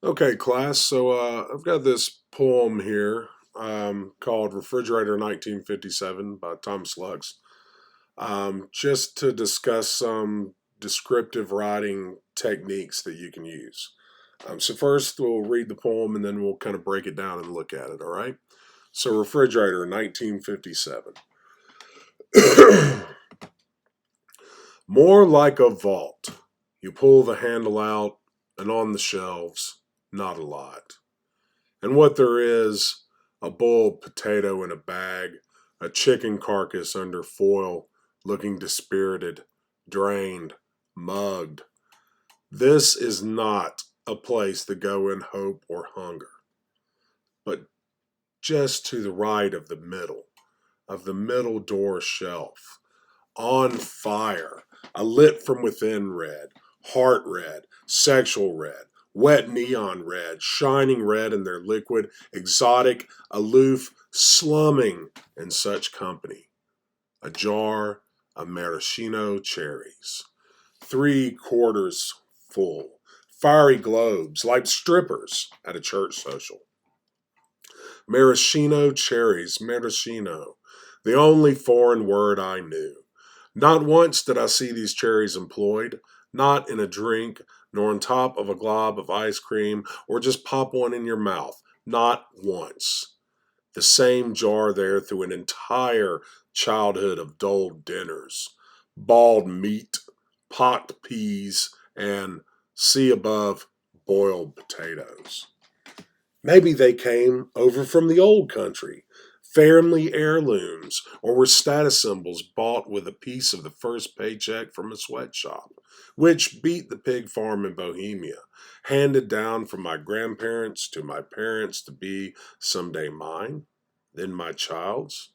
Okay, class. I've got this poem here called Refrigerator 1957 by Tom Sluggs, just to discuss some descriptive writing techniques that you can use. First, we'll read the poem and then we'll kind of break it down and look at it, all right? So, Refrigerator 1957. More like a vault. You pull the handle out, and on the shelves, not a lot. And what there is, a boiled potato in a bag, a chicken carcass under foil, looking dispirited, drained, mugged. This is not a place to go in hope or hunger, but just to the right of the middle door shelf, on fire, a lit from within red, heart red, sexual red, wet neon red, shining red in their liquid, exotic, aloof, slumming in such company. A jar of maraschino cherries, 3/4 full, fiery globes like strippers at a church social. Maraschino cherries, maraschino, the only foreign word I knew. Not once did I see these cherries employed, not in a drink, nor on top of a glob of ice cream, or just pop one in your mouth. Not once. The same jar there through an entire childhood of dull dinners. Bald meat, pocked peas, and, see above, boiled potatoes. Maybe they came over from the old country, family heirlooms, or were status symbols bought with a piece of the first paycheck from a sweatshop, which beat the pig farm in Bohemia, handed down from my grandparents to my parents to be someday mine, then my child's.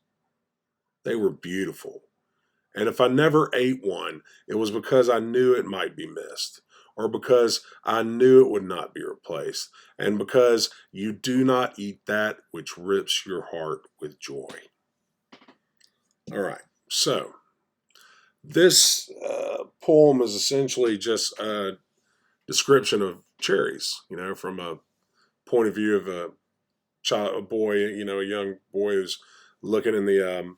They were beautiful. And if I never ate one, it was because I knew it might be missed, or because I knew it would not be replaced, and because you do not eat that which rips your heart with joy. All right, so this poem is essentially just a description of cherries, from a point of view of a child, a boy, a young boy who's looking in the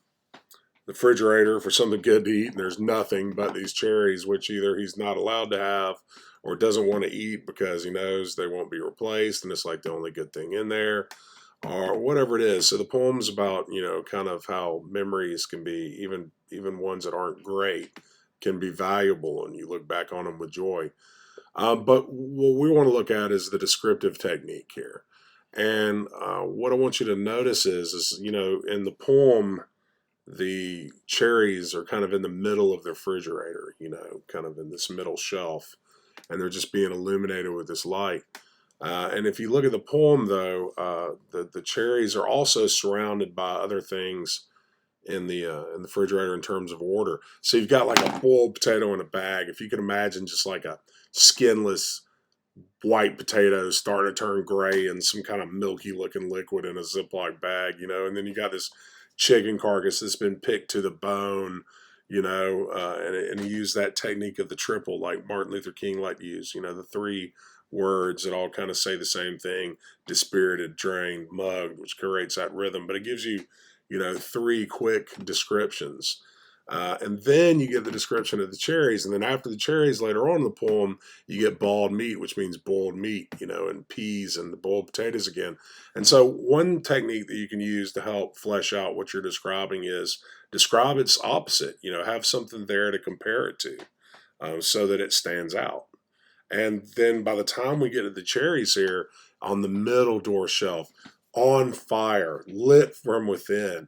refrigerator for something good to eat, and there's nothing but these cherries, which either he's not allowed to have or doesn't want to eat because he knows they won't be replaced, and it's like the only good thing in there, or whatever it is. So the poem's about kind of how memories can be, even ones that aren't great, can be valuable, and you look back on them with joy. But what we want to look at is the descriptive technique here. And what I want you to notice is in the poem, the cherries are kind of in the middle of the refrigerator, kind of in this middle shelf, and they're just being illuminated with this light. And if you look at the poem, though, the cherries are also surrounded by other things in the refrigerator in terms of order. So you've got like a boiled potato in a bag. If you can imagine, just like a skinless white potato starting to turn gray and some kind of milky looking liquid in a Ziploc bag, and then you got this chicken carcass that's been picked to the bone, and he used that technique of the triple like Martin Luther King liked to use, the three words that all kind of say the same thing: dispirited, drained, mugged, which creates that rhythm, but it gives you, three quick descriptions. And then you get the description of the cherries. And then after the cherries, later on in the poem, you get bald meat, which means boiled meat, and peas and the boiled potatoes again. And so, one technique that you can use to help flesh out what you're describing is describe its opposite, have something there to compare it to, so that it stands out. And then by the time we get to the cherries here, on the middle door shelf, on fire, lit from within,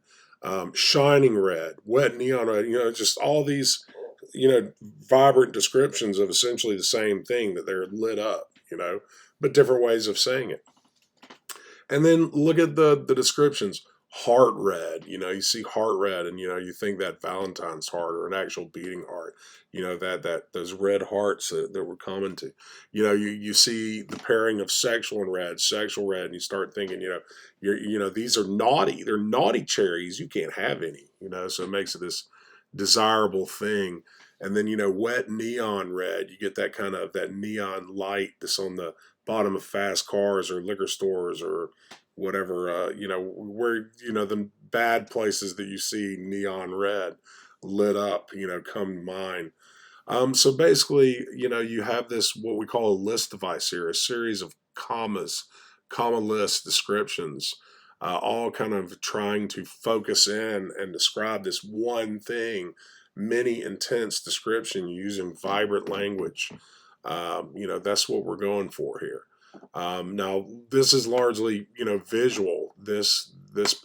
shining red, wet neon red, just all these, vibrant descriptions of essentially the same thing, that they're lit up, but different ways of saying it. And then look at the descriptions. Heart red, you see heart red, and you think that Valentine's heart or an actual beating heart, that those red hearts that we're common to, you see the pairing of sexual red, and you start thinking, these are naughty, they're naughty cherries, you can't have any, so it makes it this desirable thing. And then wet neon red, you get that kind of that neon light that's on the bottom of fast cars or liquor stores or whatever, where, the bad places that you see neon red lit up, come to mind. So basically, you have this, what we call a list device here, a series of commas, comma list descriptions, all kind of trying to focus in and describe this one thing, many intense description using vibrant language. That's what we're going for here. Now, this is largely, visual, this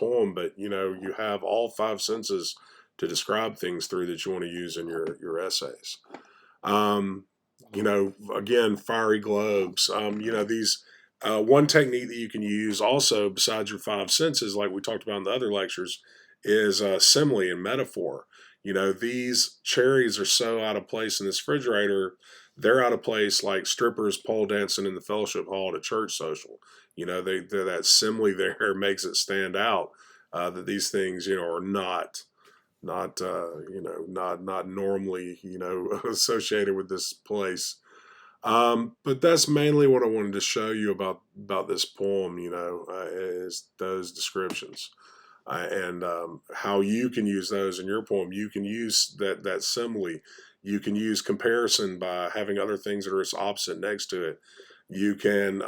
poem, but, you have all five senses to describe things through that you want to use in your essays. Um, again, fiery globes. These one technique that you can use also besides your five senses, like we talked about in the other lectures, is simile and metaphor. These cherries are so out of place in this refrigerator. They're out of place like strippers pole dancing in the fellowship hall at a church social. That simile there makes it stand out that these things, are not normally associated with this place. But that's mainly what I wanted to show you about this poem. Is those descriptions. And how you can use those in your poem. You can use that simile. You can use comparison by having other things that are its opposite next to it. You can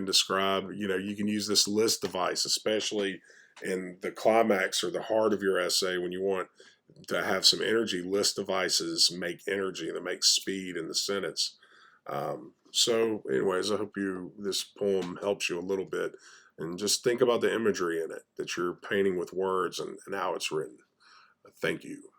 describe. You can use this list device, especially in the climax or the heart of your essay when you want to have some energy. List devices make energy. They make speed in the sentence. Anyways, I hope this poem helps you a little bit, and just think about the imagery in it that you're painting with words and how it's written. Thank you.